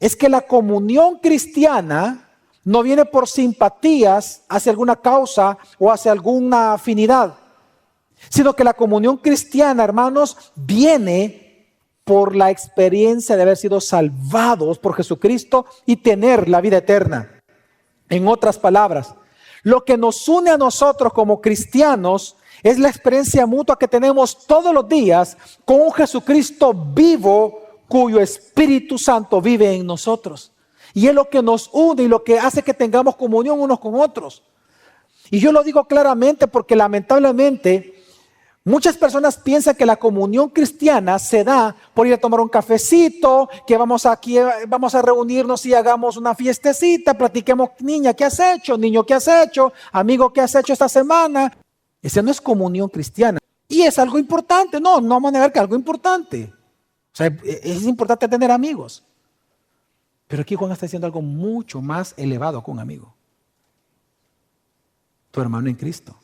es que la comunión cristiana no viene por simpatías hacia alguna causa o hacia alguna afinidad, sino que la comunión cristiana, hermanos, viene por la experiencia de haber sido salvados por Jesucristo y tener la vida eterna. En otras palabras, lo que nos une a nosotros como cristianos es la experiencia mutua que tenemos todos los días con un Jesucristo vivo cuyo Espíritu Santo vive en nosotros. Y es lo que nos une y lo que hace que tengamos comunión unos con otros. Y yo lo digo claramente porque lamentablemente muchas personas piensan que la comunión cristiana se da por ir a tomar un cafecito, que vamos a reunirnos y hagamos una fiestecita, platiquemos, niña, ¿qué has hecho? Niño, ¿qué has hecho? Amigo, ¿qué has hecho esta semana? Esa no es comunión cristiana. Y es algo importante, no vamos a negar que es algo importante. O sea, es importante tener amigos. Pero aquí Juan está diciendo algo mucho más elevado que un amigo. Tu hermano en Cristo.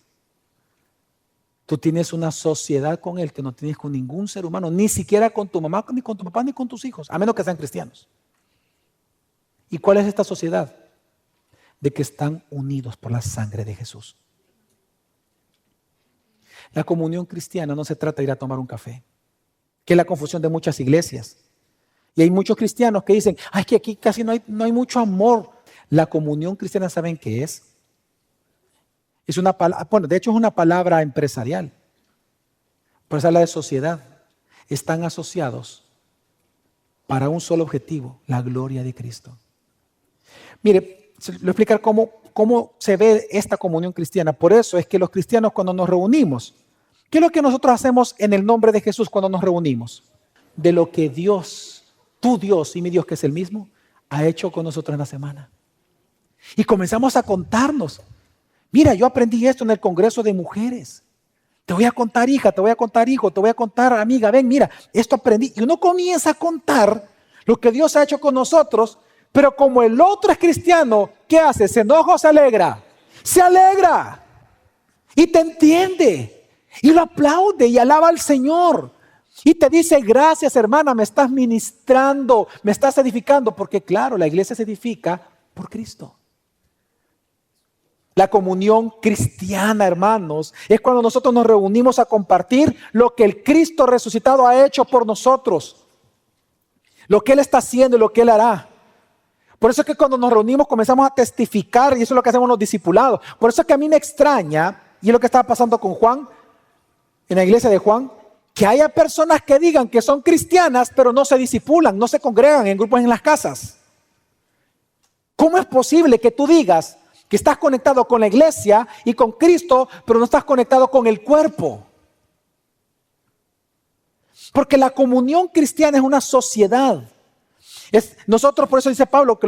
Tú tienes una sociedad con Él que no tienes con ningún ser humano, ni siquiera con tu mamá, ni con tu papá, ni con tus hijos, a menos que sean cristianos. ¿Y cuál es esta sociedad? De que están unidos por la sangre de Jesús. La comunión cristiana no se trata de ir a tomar un café, que es la confusión de muchas iglesias. Y hay muchos cristianos que dicen, ay, que aquí casi no hay mucho amor. La comunión cristiana, ¿saben qué es? Es una palabra, bueno, de hecho es una palabra empresarial. Pero se habla de sociedad. Están asociados para un solo objetivo, la gloria de Cristo. Mire, le voy a explicar cómo se ve esta comunión cristiana. Por eso es que los cristianos cuando nos reunimos, ¿qué es lo que nosotros hacemos en el nombre de Jesús cuando nos reunimos? De lo que Dios, tu Dios y mi Dios que es el mismo, ha hecho con nosotros en la semana. Y comenzamos a contarnos. Mira, yo aprendí esto en el Congreso de Mujeres. Te voy a contar, hija, te voy a contar, hijo, te voy a contar, amiga, ven, mira, esto aprendí. Y uno comienza a contar lo que Dios ha hecho con nosotros, pero como el otro es cristiano, ¿qué hace? ¿Se enoja o se alegra? Se alegra. Y te entiende. Y lo aplaude y alaba al Señor. Y te dice, gracias hermana, me estás ministrando, me estás edificando. Porque claro, la iglesia se edifica por Cristo. La comunión cristiana, hermanos, es cuando nosotros nos reunimos a compartir lo que el Cristo resucitado ha hecho por nosotros. Lo que Él está haciendo y lo que Él hará. Por eso es que cuando nos reunimos comenzamos a testificar y eso es lo que hacemos los discipulados. Por eso es que a mí me extraña y es lo que estaba pasando con Juan, en la iglesia de Juan, que haya personas que digan que son cristianas, pero no se discipulan, no se congregan en grupos en las casas. ¿Cómo es posible que tú digas que estás conectado con la iglesia y con Cristo, pero no estás conectado con el cuerpo? Porque la comunión cristiana es una sociedad. Nosotros, por eso dice Pablo, que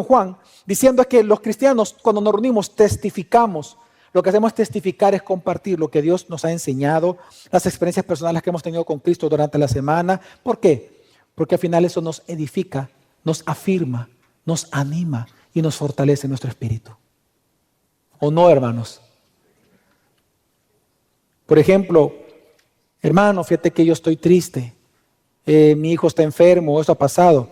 Juan, diciendo es que los cristianos cuando nos reunimos testificamos. Lo que hacemos es testificar, es compartir lo que Dios nos ha enseñado, las experiencias personales que hemos tenido con Cristo durante la semana. ¿Por qué? Porque al final eso nos edifica, nos afirma, nos anima y nos fortalece nuestro espíritu. ¿O no, hermanos? Por ejemplo, hermano, fíjate que yo estoy triste. Mi hijo está enfermo, esto ha pasado.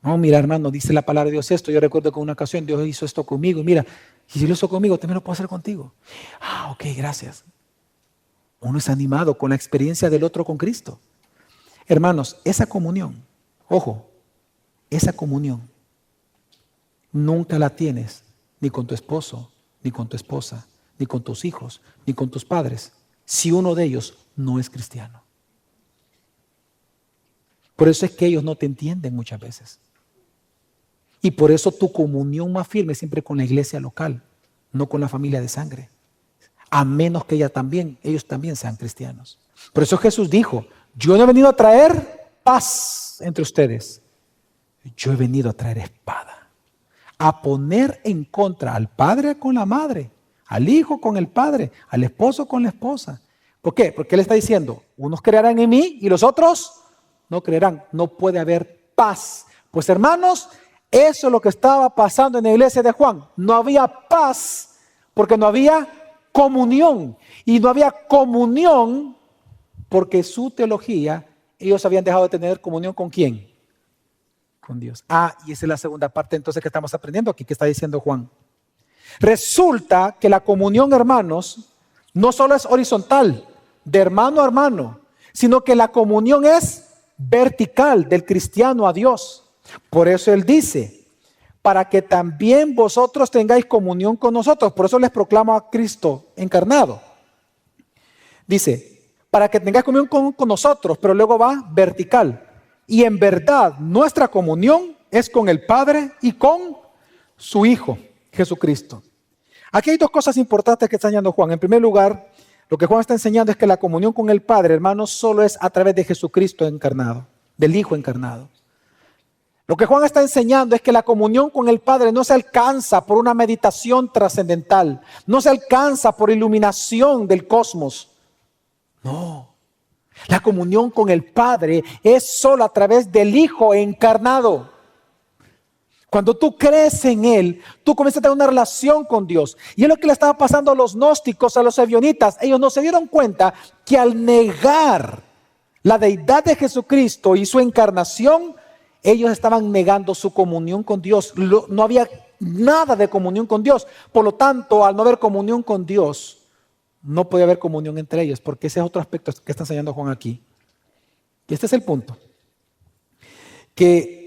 No, mira, hermano, dice la palabra de Dios esto. Yo recuerdo que en una ocasión Dios hizo esto conmigo. Y mira, y si lo hizo conmigo, también lo puedo hacer contigo. Ah, ok, gracias. Uno es animado con la experiencia del otro con Cristo. Hermanos, esa comunión, ojo, esa comunión nunca la tienes ni con tu esposo, ni con tu esposa, ni con tus hijos, ni con tus padres, si uno de ellos no es cristiano. Por eso es que ellos no te entienden muchas veces. Y por eso tu comunión más firme es siempre con la iglesia local, no con la familia de sangre. A menos que ellos también sean cristianos. Por eso Jesús dijo, yo no he venido a traer paz entre ustedes. Yo he venido a traer espada. A poner en contra al padre con la madre, al hijo con el padre, al esposo con la esposa. ¿Por qué? Porque Él está diciendo, unos creerán en mí y los otros no creerán. No puede haber paz. Pues hermanos, eso es lo que estaba pasando en la iglesia de Juan. No había paz porque no había comunión. Y no había comunión porque su teología, ellos habían dejado de tener comunión ¿con quién? Con Dios. Y esa es la segunda parte entonces que estamos aprendiendo aquí, que está diciendo Juan. Resulta que la comunión, hermanos, no solo es horizontal, de hermano a hermano, sino que la comunión es vertical del cristiano a Dios. Por eso Él dice, para que también vosotros tengáis comunión con nosotros. Por eso les proclamo a Cristo encarnado. Dice, para que tengáis comunión con nosotros, pero luego va vertical. Y en verdad, nuestra comunión es con el Padre y con su Hijo, Jesucristo. Aquí hay dos cosas importantes que está enseñando Juan. En primer lugar, lo que Juan está enseñando es que la comunión con el Padre, hermanos, solo es a través de Jesucristo encarnado, del Hijo encarnado. Lo que Juan está enseñando es que la comunión con el Padre no se alcanza por una meditación trascendental, no se alcanza por iluminación del cosmos. No, la comunión con el Padre es solo a través del Hijo encarnado. Cuando tú crees en Él, tú comienzas a tener una relación con Dios. Y es lo que le estaba pasando a los gnósticos, a los ebionitas. Ellos no se dieron cuenta que al negar la deidad de Jesucristo y su encarnación, ellos estaban negando su comunión con Dios. No había nada de comunión con Dios. Por lo tanto, al no haber comunión con Dios, no podía haber comunión entre ellos, porque ese es otro aspecto que está enseñando Juan aquí. Y este es el punto. Que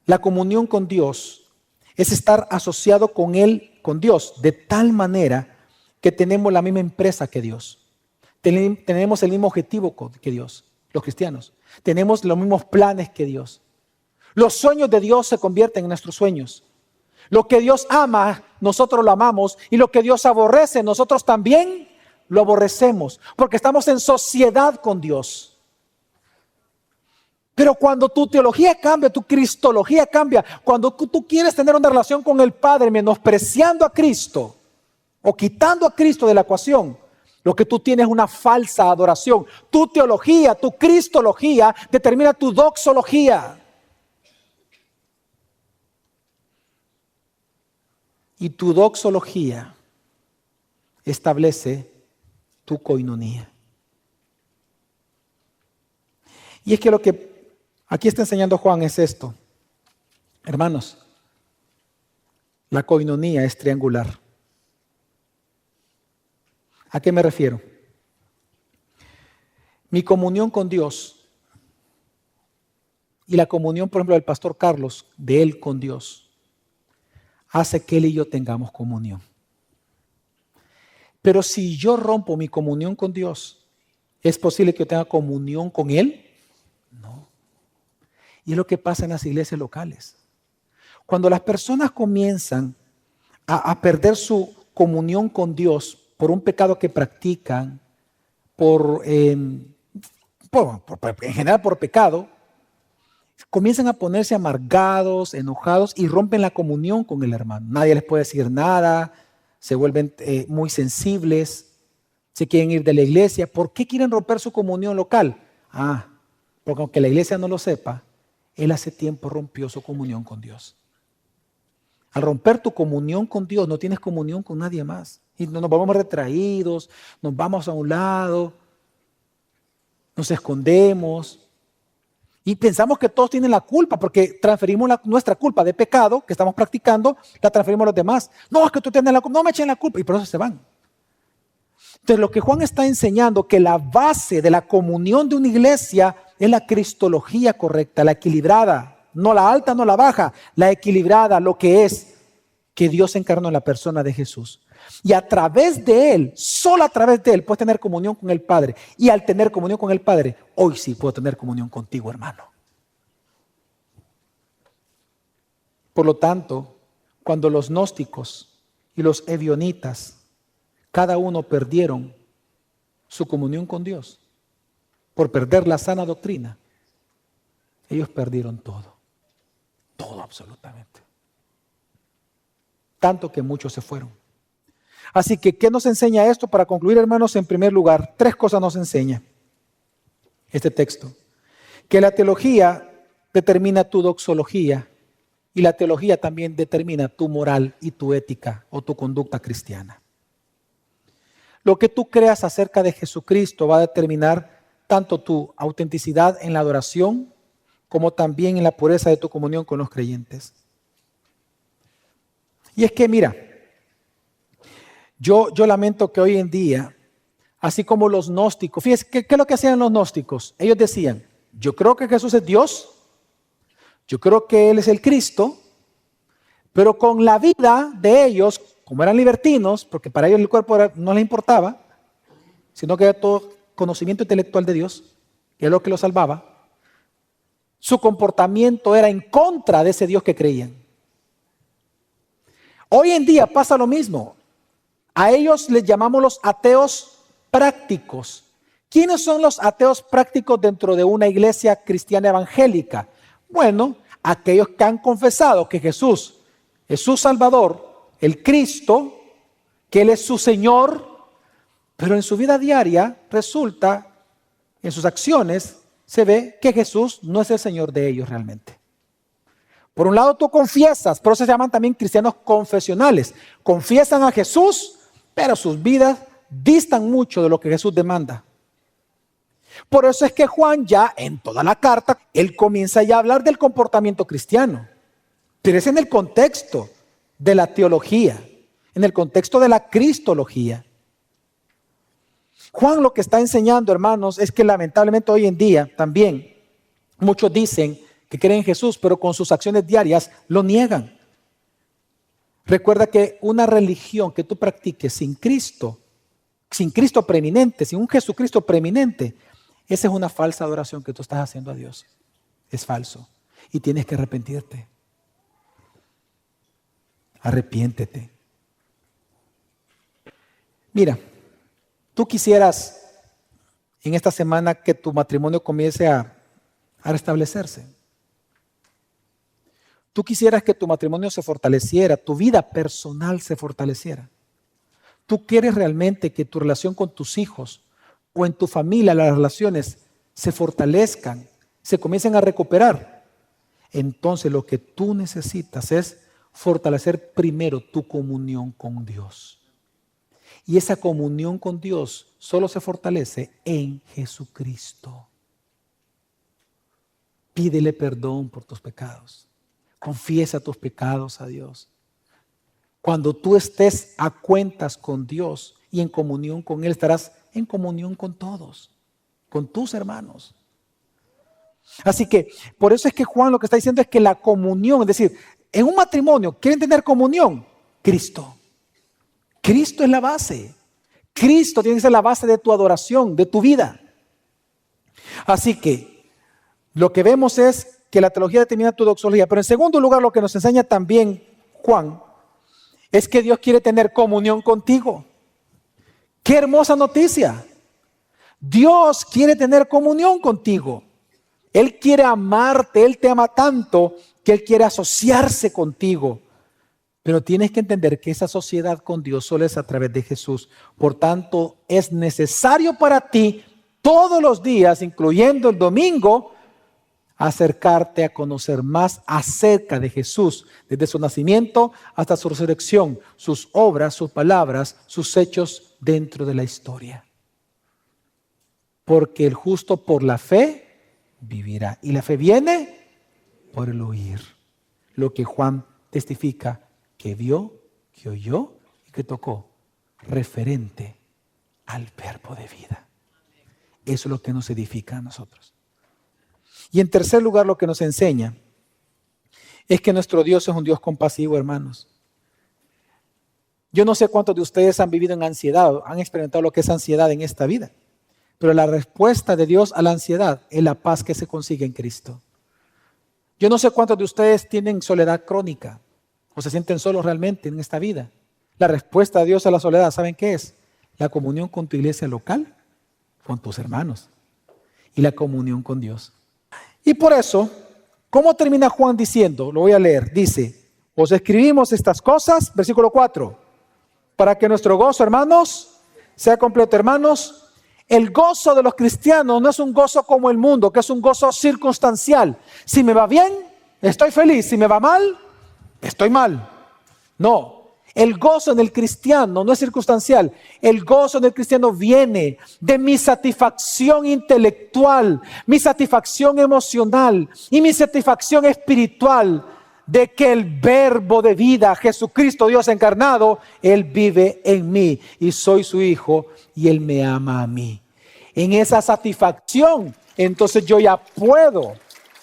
la comunión con Dios es estar asociado con Él, con Dios, de tal manera que tenemos la misma empresa que Dios. Tenemos el mismo objetivo que Dios, los cristianos. Tenemos los mismos planes que Dios. Los sueños de Dios se convierten en nuestros sueños. Lo que Dios ama, nosotros lo amamos. Y lo que Dios aborrece, nosotros también lo aborrecemos. Porque estamos en sociedad con Dios. Pero cuando tu teología cambia, tu cristología cambia, cuando tú quieres tener una relación con el Padre menospreciando a Cristo o quitando a Cristo de la ecuación, lo que tú tienes es una falsa adoración. Tu teología, tu cristología determina tu doxología. Y tu doxología establece tu coinonía. Y es que lo que aquí está enseñando Juan es esto. Hermanos, la coinonía es triangular. ¿A qué me refiero? Mi comunión con Dios y la comunión, por ejemplo, del pastor Carlos, de él con Dios, hace que él y yo tengamos comunión. Pero si yo rompo mi comunión con Dios, ¿es posible que yo tenga comunión con Él? No. Y es lo que pasa en las iglesias locales. Cuando las personas comienzan a perder su comunión con Dios por un pecado que practican, en general por pecado, comienzan a ponerse amargados, enojados y rompen la comunión con el hermano. Nadie les puede decir nada, se vuelven muy sensibles, se quieren ir de la iglesia. ¿Por qué quieren romper su comunión local? Porque aunque la iglesia no lo sepa, él hace tiempo rompió su comunión con Dios. Al romper tu comunión con Dios, no tienes comunión con nadie más. Y nos volvemos retraídos, nos vamos a un lado, nos escondemos. Y pensamos que todos tienen la culpa porque transferimos nuestra culpa de pecado que estamos practicando, la transferimos a los demás. No, es que tú tienes la culpa, no me echen la culpa. Y por eso se van. Entonces lo que Juan está enseñando, que la base de la comunión de una iglesia es la cristología correcta, la equilibrada. No la alta, no la baja, la equilibrada, lo que es que Dios se encarnó en la persona de Jesús. Y a través de Él, solo a través de Él, puedes tener comunión con el Padre. Y al tener comunión con el Padre, hoy sí puedo tener comunión contigo, hermano. Por lo tanto, cuando los gnósticos y los ebionitas, cada uno perdieron su comunión con Dios por perder la sana doctrina, ellos perdieron todo. Todo absolutamente. Tanto que muchos se fueron. Así que, ¿qué nos enseña esto? Para concluir, hermanos, en primer lugar, 3 cosas nos enseña este texto. Que la teología determina tu doxología y la teología también determina tu moral y tu ética o tu conducta cristiana. Lo que tú creas acerca de Jesucristo va a determinar tanto tu autenticidad en la adoración como también en la pureza de tu comunión con los creyentes. Y es que, mira, yo lamento que hoy en día, así como los gnósticos, fíjense, ¿qué es lo que hacían los gnósticos? Ellos decían, yo creo que Jesús es Dios, yo creo que Él es el Cristo, pero con la vida de ellos, como eran libertinos, porque para ellos el cuerpo no les importaba, sino que era todo conocimiento intelectual de Dios, que es lo que los salvaba, su comportamiento era en contra de ese Dios que creían. Hoy en día pasa lo mismo. A ellos les llamamos los ateos prácticos. ¿Quiénes son los ateos prácticos dentro de una iglesia cristiana evangélica? Bueno, aquellos que han confesado que Jesús es su Salvador, el Cristo, que Él es su Señor, pero en su vida diaria resulta, en sus acciones, se ve que Jesús no es el Señor de ellos realmente. Por un lado tú confiesas, por eso se llaman también cristianos confesionales. Confiesan a Jesús, pero sus vidas distan mucho de lo que Jesús demanda. Por eso es que Juan ya en toda la carta, él comienza ya a hablar del comportamiento cristiano. Pero es en el contexto de la teología, en el contexto de la cristología. Juan lo que está enseñando, hermanos, es que lamentablemente hoy en día también muchos dicen que creen en Jesús, pero con sus acciones diarias lo niegan. Recuerda que una religión que tú practiques sin Cristo preeminente, sin un Jesucristo preeminente, esa es una falsa adoración que tú estás haciendo a Dios. Es falso. Y tienes que arrepentirte. Arrepiéntete. Mira, tú quisieras en esta semana que tu matrimonio comience a restablecerse. Tú quisieras que tu matrimonio se fortaleciera, tu vida personal se fortaleciera. Tú quieres realmente que tu relación con tus hijos o en tu familia, las relaciones se fortalezcan, se comiencen a recuperar. Entonces lo que tú necesitas es fortalecer primero tu comunión con Dios. Y esa comunión con Dios solo se fortalece en Jesucristo. Pídele perdón por tus pecados. Confiesa tus pecados a Dios. Cuando tú estés a cuentas con Dios y en comunión con Él, estarás en comunión con todos, con tus hermanos. Así que por eso es que Juan lo que está diciendo es que la comunión, es decir, en un matrimonio, ¿quieren tener comunión? Cristo. Cristo es la base. Cristo tiene que ser la base de tu adoración, de tu vida. Así que lo que vemos es que la teología determina tu doxología. Pero en segundo lugar, lo que nos enseña también Juan es que Dios quiere tener comunión contigo. ¡Qué hermosa noticia! Dios quiere tener comunión contigo. Él quiere amarte, Él te ama tanto que Él quiere asociarse contigo. Pero tienes que entender que esa sociedad con Dios solo es a través de Jesús. Por tanto, es necesario para ti todos los días, incluyendo el domingo, acercarte a conocer más acerca de Jesús, desde su nacimiento hasta su resurrección, sus obras, sus palabras, sus hechos dentro de la historia. Porque el justo por la fe vivirá. Y la fe viene por el oír. Lo que Juan testifica que vio, que oyó y que tocó, referente al verbo de vida. Eso es lo que nos edifica a nosotros. Y en tercer lugar, lo que nos enseña es que nuestro Dios es un Dios compasivo, hermanos. Yo no sé cuántos de ustedes han vivido en ansiedad, han experimentado lo que es ansiedad en esta vida. Pero la respuesta de Dios a la ansiedad es la paz que se consigue en Cristo. Yo no sé cuántos de ustedes tienen soledad crónica o se sienten solos realmente en esta vida. La respuesta de Dios a la soledad, ¿saben qué es? La comunión con tu iglesia local, con tus hermanos y la comunión con Dios. Y por eso, ¿cómo termina Juan diciendo? Lo voy a leer. Dice, os escribimos estas cosas, versículo 4, para que nuestro gozo, hermanos, sea completo. Hermanos, el gozo de los cristianos no es un gozo como el mundo, que es un gozo circunstancial. Si me va bien, estoy feliz. Si me va mal, estoy mal. No. El gozo en el cristiano no es circunstancial. El gozo en el cristiano viene de mi satisfacción intelectual, mi satisfacción emocional y mi satisfacción espiritual de que el verbo de vida, Jesucristo Dios encarnado, Él vive en mí y soy su hijo y Él me ama a mí. En esa satisfacción, entonces yo ya puedo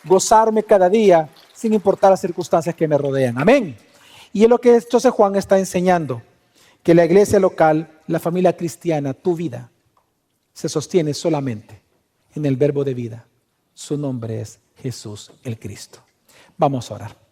gozarme cada día sin importar las circunstancias que me rodean. Amén. Y es lo que entonces Juan está enseñando, que la iglesia local, la familia cristiana, tu vida, se sostiene solamente en el verbo de vida. Su nombre es Jesús el Cristo. Vamos a orar.